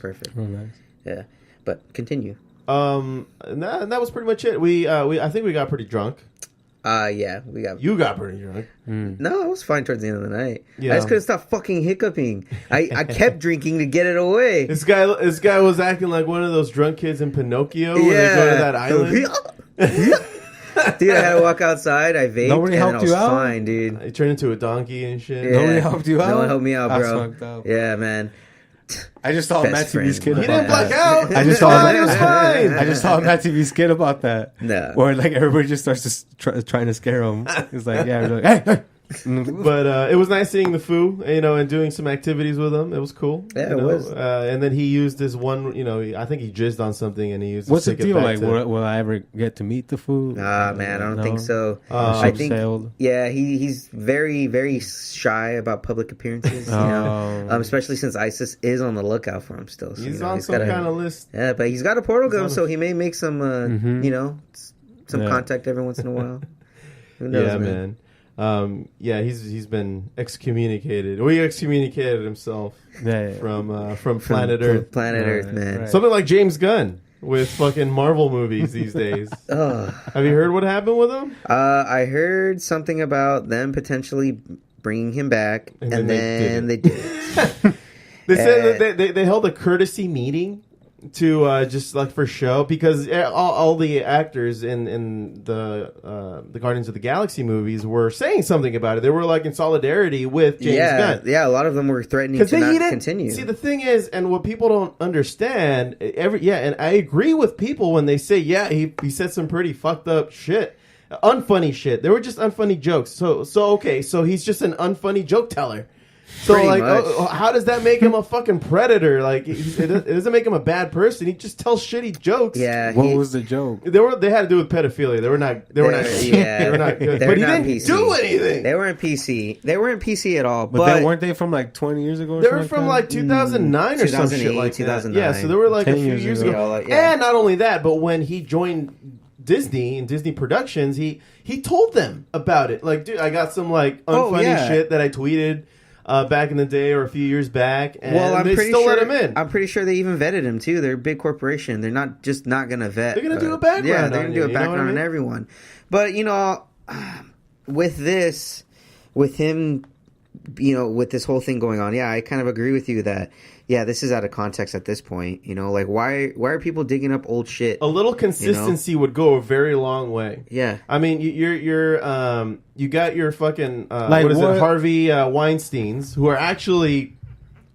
perfect. Oh, nice. Yeah, but continue. That was pretty much it. I think we got pretty drunk. Yeah, we got. You got pretty drunk. No, I was fine towards the end of the night. Yeah. I just couldn't stop fucking hiccuping. I kept drinking to get it away. This guy was acting like one of those drunk kids in Pinocchio when they go to that island. Dude, I had to walk outside. I vaped. Nobody and helped I was you out? fine, dude. He turned into a donkey and shit. Yeah. Nobody helped you out? No one helped me out, That's bro. fucked up. Yeah, man. I just saw a Matt Best TV skit friend. He about didn't black that. out. I just It was saw fine. It was fine. I just saw a Matt TV skit about that. No. Where like everybody just starts to trying to scare him. It's like, yeah, we're like, hey. But it was nice seeing the Foo, and doing some activities with him. It was cool. Yeah, it was. And then he used this one, I think he jizzed on something, and he used. What's the to take it deal? back Like, to- will I ever get to meet the Foo? Ah, man, I don't think so. I I think, sailed. yeah, he's very, very shy about public appearances. You know, especially since ISIS is on the lookout for him still. So, He's on some kind of list. Yeah, but he's got a portal gun, so he may make some, some contact every once in a while. Who knows, Yeah, man. He's been excommunicated. Or he excommunicated himself from planet Earth. Planet Earth, man. right. Something like James Gunn with fucking Marvel movies these days. Have you heard what happened with him? I heard something about them potentially bringing him back, and then they did it. They said that they held a courtesy meeting to just like for show, because all the actors in the Guardians of the Galaxy movies were saying something about it. They were like in solidarity with James Gunn. Yeah, a lot of them were threatening to not continue. See, the thing is, and what people don't understand, and I agree with people when they say, he said some pretty fucked up shit. Unfunny shit. They were just unfunny jokes. So he's just an unfunny joke teller. So Pretty like, much. how does that make him a fucking predator? Like, it doesn't make him a bad person. He just tells shitty jokes. Yeah. What was the joke? They had to do with pedophilia. They were not good. But he didn't PC. do anything. They weren't PC. They weren't PC at all. But weren't they from like 20 years ago? Or They were something from like like 2009 or some shit 2008, like that. 2009. Yeah, so they were like a 10 few years years ago. ago. Yeah. And not only that, but when he joined Disney and Disney Productions, he told them about it. Like, dude, I got some like unfunny shit that I tweeted back in the day or a few years back, and they still let him in. I'm pretty sure they even vetted him too. They're a big corporation. They're not just not going to vet. They're going to do a background. Yeah, they're going to do a you know background what I mean? on everyone. But with this, with him, with this whole thing going on, I kind of agree with you that this is out of context at this point. Like why are people digging up old shit? A little consistency would go a very long way. Yeah, I mean, you got your fucking Like what is what? it, Harvey Weinsteins, who are actually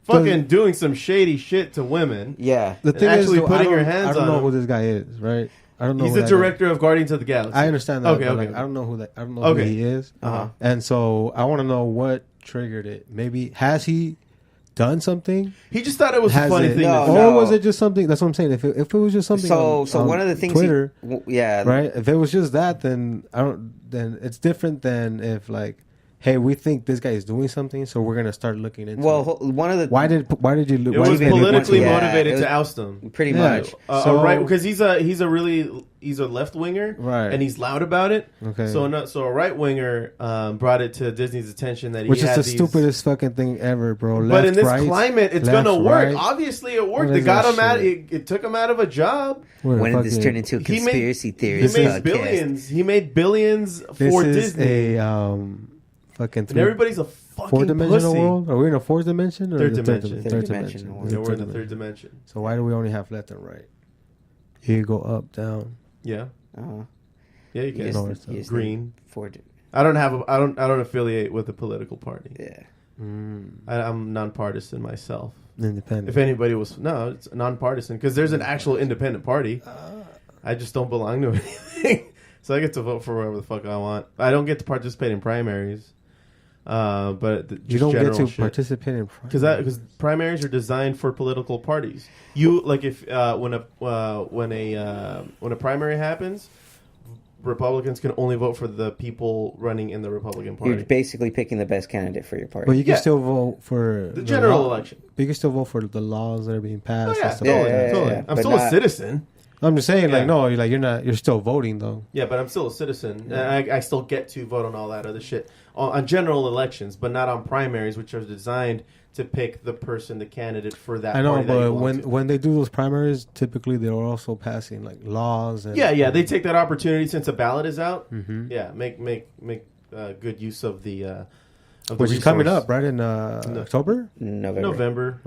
fucking doing some shady shit to women. yeah. The thing actually is, though, putting I your don't- hands I don't on know him. who this guy is, right? I don't know. He's who the that director of Guardians of the Galaxy. I understand that. Okay, but, okay. like, I don't know who that. I don't know Okay. who he is. Uh-huh. And so I want to know what triggered it. Maybe has he done something? He just thought it was a Has funny it- thing. No, to or do. no. was it just something? That's what I'm saying. If it was just something, So on one of the things, Twitter, yeah, right? If it was just that, then I don't. Then it's different than if like, hey, we think this guy is doing something, so we're gonna start looking into. Well, it. one of the why did you? It why was did they look politically into it? motivated it was- to oust him. pretty Yeah. much. So- Right, because he's a left winger, Right. and he's loud about it. Okay. So a right winger brought it to Disney's attention that he Which is had the these, stupidest fucking thing ever, bro. Left, But in this right, climate, it's left, gonna work. right. Obviously, it worked. What They is got that him out. shit? It took him out of a job. What When the did this fuck turn is- into a He made- conspiracy He theorist made podcast? billions. He made billions This for is Disney, a fucking and everybody's a fucking four-dimensional pussy. world. Are we in a fourth dimension or Third the dimension. Third Third dimension. dimension. Yeah, we're in the third dimension. So why do we only have left and right? You go up, down. Yeah, Uh-huh. yeah, you can. You No, just- it's you just green. Ford. I don't affiliate with a political party. Yeah. I'm nonpartisan myself. Independent. If anybody was it's nonpartisan because there's an actual independent party. I just don't belong to anything, so I get to vote for whatever the fuck I want. I don't get to participate in primaries, but you don't get to shit. participate in Because primaries are designed for political parties. You like if when a primary happens, Republicans can only vote for the people running in the Republican Party. You're basically picking the best candidate for your party. But you can Yeah. still vote for The general law- election. But you can still vote for the laws that are being Oh passed. yeah, and stuff totally, like that. totally. yeah. I'm But still a not- citizen. I'm just saying, Yeah. like, no, you're still voting though. Yeah, but I'm still a citizen. And I still get to vote on all that other shit on general elections, but not on primaries, which are designed to pick the candidate for that. I know, party that you but belong to. when they do those primaries, typically they're also passing like laws. And, Yeah, they take that opportunity since a ballot is out. Mm-hmm. Yeah, make good use of the which is coming up, right, in October? November.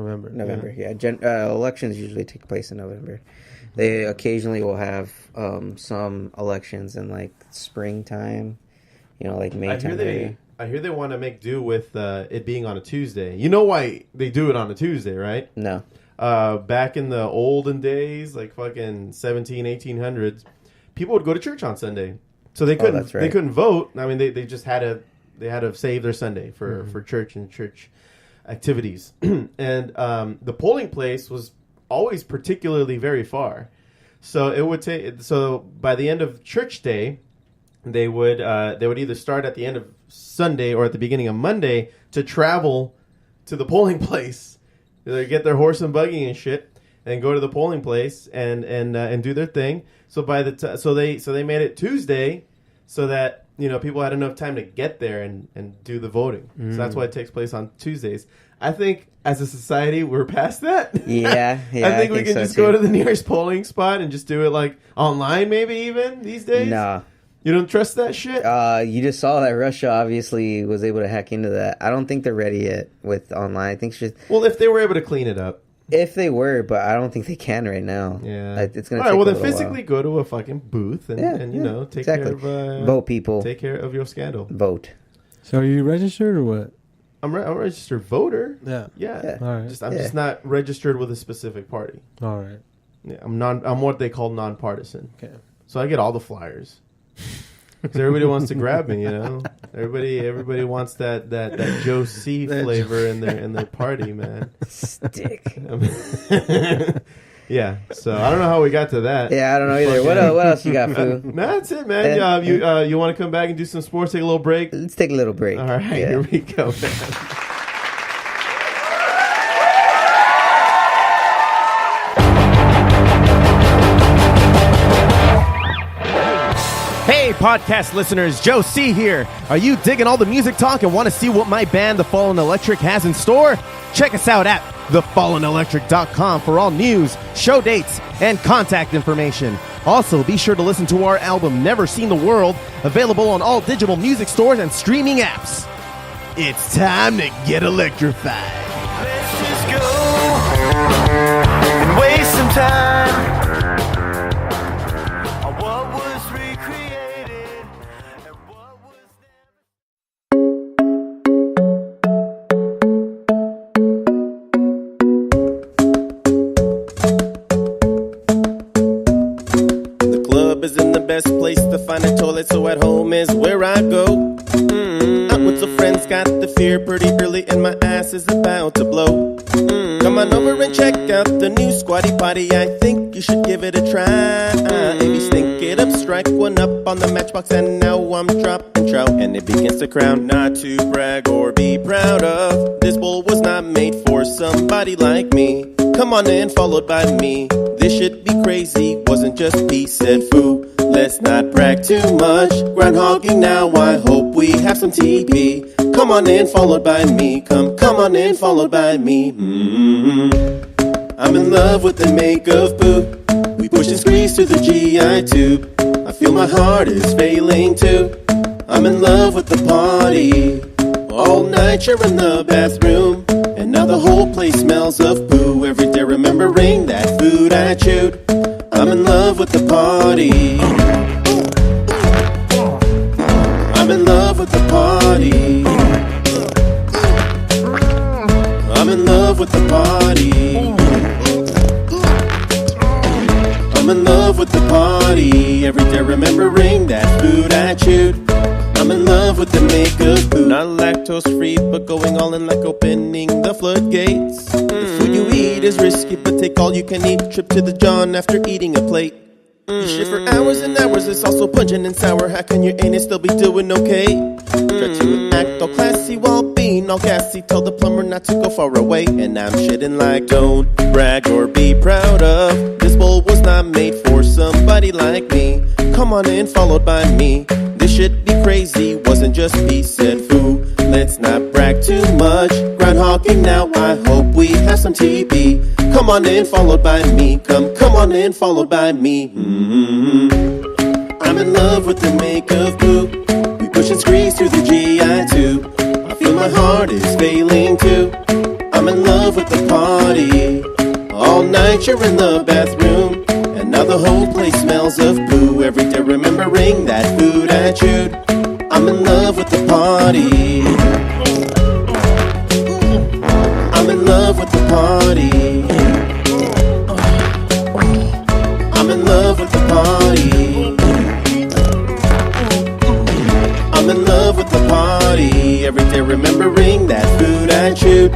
Yeah. Elections usually take place in November. They occasionally will have some elections in like springtime, like May time. I hear they want to make do with it being on a Tuesday. You know why they do it on a Tuesday, right? No. Back in the olden days, like fucking 1800s, people would go to church on Sunday. So they couldn't they couldn't vote. I mean, they just had to save their Sunday for church and church activities. And the polling place was always particularly very far. So it would take by the end of church day, they would either start at the end of Sunday or at the beginning of Monday to travel to the polling place. They get their horse and buggy and shit and go to the polling place and do their thing. So so they made it Tuesday so that people had enough time to get there and do the voting. So that's why it takes place on Tuesdays. I think as a society we're past that. Yeah. I think we can just go to the nearest polling spot and just do it like online maybe even these days. Nah. You don't trust that shit? You just saw that Russia obviously was able to hack into that. I don't think they're ready yet with online. I think well, if they were able to clean it up. If they were, but I don't think they can right now. Yeah. It's going All to take right, well, a then physically while. go to a fucking booth and take care of... vote, people. Take care of your scandal. Vote. So are you registered or what? I'm a registered voter. Yeah. Yeah. All right. I'm just not registered with a specific party. All right. Yeah, I'm what they call nonpartisan. Okay. So I get all the flyers. Because everybody wants to grab me, Everybody wants that Joe C flavor in their party, man. Stick. Yeah. So I don't know how we got to that. Yeah, I don't know either. What else you got, Foo? No, that's it, man. You want to come back and do some sports? Take a little break. Let's take a little break. All right, Here we go, man. Hey, podcast listeners, Joe C here. Are you digging all the music talk and want to see what my band, The Fallen Electric, has in store? Check us out at thefallenelectric.com for all news, show dates, and contact information. Also, be sure to listen to our album, Never Seen the World, available on all digital music stores and streaming apps. It's time to get electrified. Let's just go and waste some time. Best place to find a toilet, so at home is where I go. Out with some friends, got the fear pretty early, and my ass is about to blow. Come on over and check out the new Squatty Potty. I think you should give it a try. If you stink it up, strike one up on the matchbox, and now I'm dropping trout, and it begins to crown. Not to brag or be proud of, this bowl was not made for somebody like me. Come on in, followed by me. This should be crazy, wasn't just pee, said Foo. Let's not brag too much. Groundhogging now, I hope we have some TP. Come on in, followed by me. Come on in, followed by me. I'm in love with the make of Boo. We push and squeeze through the GI tube. I feel my heart is failing too. I'm in love with the party. All night sharing the bathroom. And now the whole place smells of poo. Every day remembering that food I chewed. I'm in love with the party. I'm in love with the party. I'm in love with the party. I'm in love with the party. Every day remembering that food I chewed. I'm in love with the make of food. Not lactose free, but going all in like opening the floodgates. The food you eat is risky, but take all you can eat. Trip to the John after eating a plate. You shit for hours and hours, it's also pungent and sour. How can your anus still be doing okay? Try to act all classy while being all gassy. Tell the plumber not to go far away. And I'm shitting like, don't brag or be proud of. This bowl was not made for somebody like me. Come on in, followed by me. This should be crazy, wasn't just pee, said Foo. Let's not brag too much. Groundhog talking now. I hope we have some TV. Come on in, followed by me. Come on in, followed by me. I'm in love with the make of Boo. We push and squeeze through the GI tube. I feel my heart is failing too. I'm in love with the party. All night you're in the bathroom, and now the whole place smells of poo. Every day remembering that food I chewed. I'm in love with the party. I'm in love with the party. I'm in love with the party. I'm in love with the party. Every day remembering that food I chewed.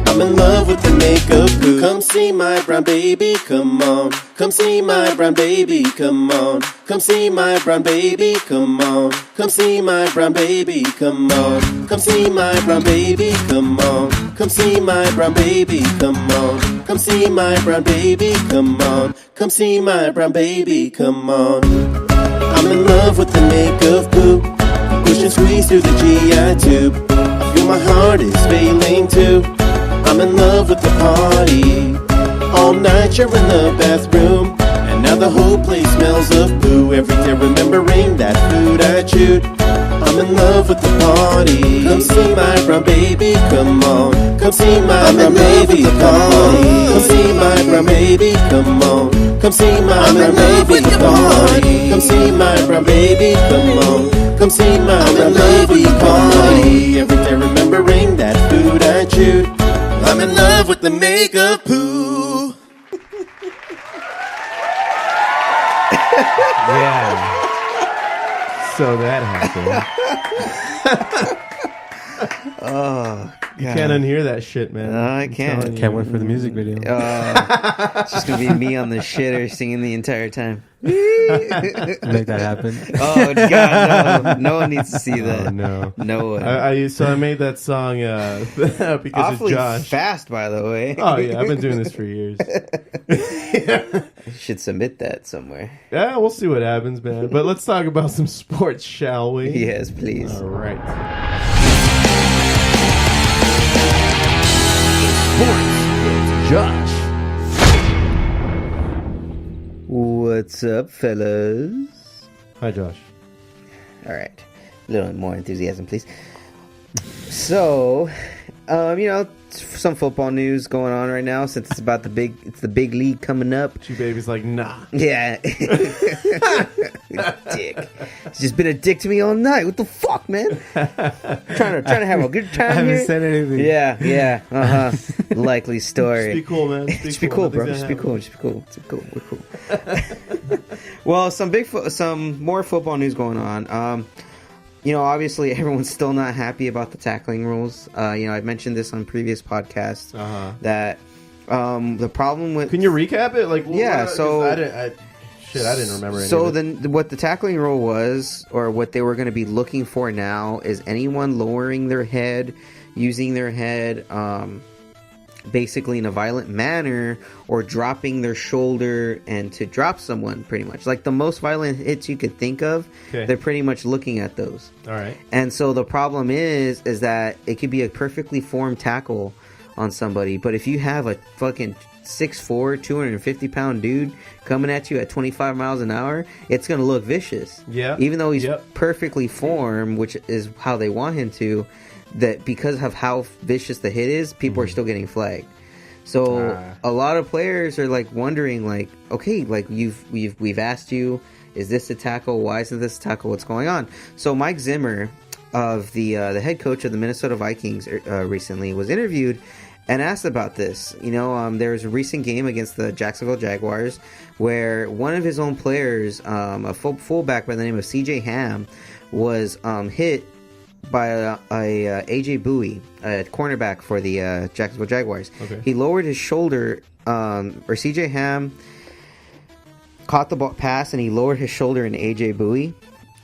I'm in love with the makeup Boo. Come see my brown baby, come on. Come see my brown baby, come on. Come see my brown baby, come on. Come see my brown baby, come on. Come see my brown baby, come on. Come see my brown baby, come on. Come see my brown baby, come on. Come see my brown baby, come on. I'm in love with the makeup Boo. Push and squeeze through the GI tube. I feel my heart is failing too. I'm in love with the party. All night you're in the bathroom, and now the whole place smells of poo. Every day remembering that food I chewed. I'm in love with the party. Come see my brown baby, come on. Come see my brown baby, come on. Come see my brown baby, come on. Come see my brown baby, come on. Come see my brown baby, come on. Come see my brown baby, come on. Every day remembering that food I chewed. I'm in love with the makeup poo. Yeah. So that happened. Oh, You can't unhear that shit, man. No, I can't. Can't wait for the music video. It's just gonna be me on the shitter singing the entire time. Make that happen. Oh God, no! No one needs to see that. Oh, no. No one. I made that song because Awfully of Josh. fast, by the way. Oh yeah, I've been doing this for years. You should submit that somewhere. Yeah, we'll see what happens, man. But let's talk about some sports, shall we? Yes, please. All right. Sports with Josh. What's up, fellas? Hi, Josh. All right, a little more enthusiasm, please. So, some football news going on right now since it's about the big league coming up. Two babies like, nah. Yeah. Dick. He's just been a dick to me all night. What the fuck, man? trying to have a good time I haven't here. said anything. Yeah. Likely story. Just be cool, man. Just be cool, bro. Just be cool. We're cool. Well, some more football news going on. Obviously everyone's still not happy about the tackling rules. I've mentioned this on previous podcasts that the problem with... Can you recap it? I didn't remember any So of it. then what the tackling rule was, or what they were going to be looking for now, is anyone lowering their head, using their head basically in a violent manner, or dropping their shoulder and to drop someone, pretty much. Like the most violent hits you could think of, they're pretty much looking at those. All right. And so the problem is that it could be a perfectly formed tackle on somebody, but if you have a fucking 6'4", 250-pound dude coming at you at 25 miles an hour, it's going to look vicious. Yeah. Even though he's perfectly formed, which is how they want him to, that because of how vicious the hit is, people are still getting flagged. So a lot of players are like wondering, like, okay, like we've asked you, is this a tackle? Why isn't this a tackle? What's going on? So Mike Zimmer, of the head coach of the Minnesota Vikings, recently was interviewed and asked about this. There was a recent game against the Jacksonville Jaguars where one of his own players, a fullback by the name of CJ Ham, was hit by a AJ Bowie, a cornerback for the Jacksonville Jaguars. Okay. He lowered his shoulder, or CJ Ham caught the pass and he lowered his shoulder in AJ Bowie,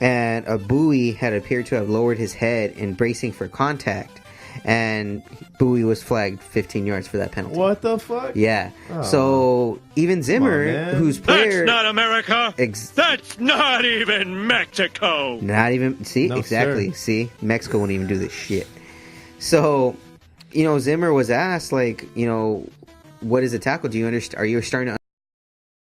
and a Bowie had appeared to have lowered his head in bracing for contact, and Bowie was flagged 15 yards for that penalty. What the fuck? Yeah. Oh. So even Zimmer, who's player... That's not America! That's not even Mexico! Not even... See? No, exactly. Sir. See? Mexico won't even do this shit. So you know, Zimmer was asked, like, you know, what is a tackle? Do you understand? Are you starting to